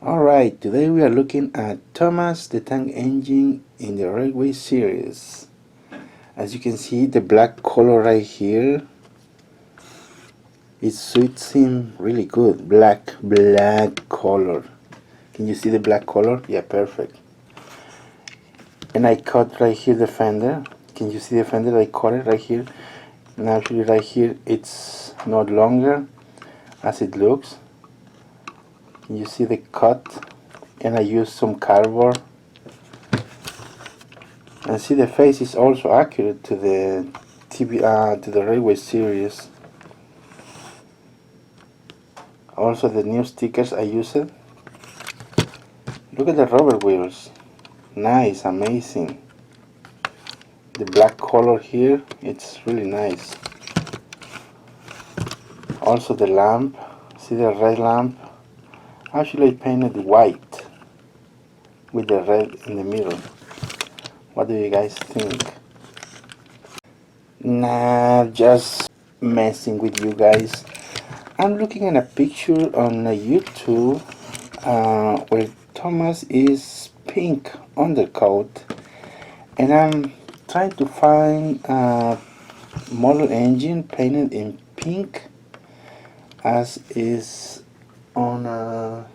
Alright, today we are looking at Thomas the tank engine in the railway series. As you can see, the black color right here, it suits him really good. Black color. Can you see the black color? Yeah, perfect. And I cut right here the fender. Can you see the fender? I cut it right here. And actually right here it's not longer as it looks. You see the cut, and I use some cardboard, and see the face is also accurate to the to the railway series. Also the new stickers I use it. Look at the rubber wheels, nice, amazing. The black color here, it's really nice. Also the lamp, see the red lamp. Actually I painted white with the red in the middle. What do you guys think? Nah, just messing with you guys. I'm looking at a picture on YouTube where Thomas is pink undercoat, and I'm trying to find a model engine painted in pink as is on a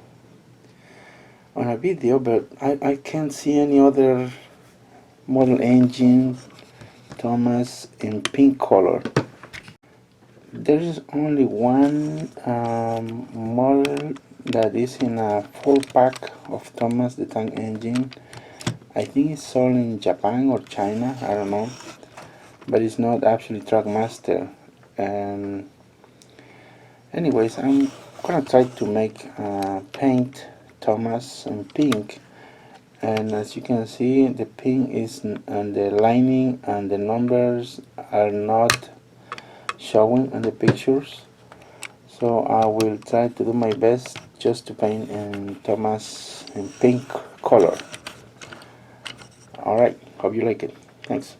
video, but I can't see any other model engine Thomas in pink color. There is only one model that is in a full pack of Thomas the tank engine. I think it's sold in Japan or China, I don't know, but it's not actually Trackmaster. And anyways, I'm gonna try to make paint Thomas in pink, and as you can see, the pink is on the lining and the numbers are not showing on the pictures, so I will try to do my best just to paint in Thomas in pink color. Alright, hope you like it. Thanks.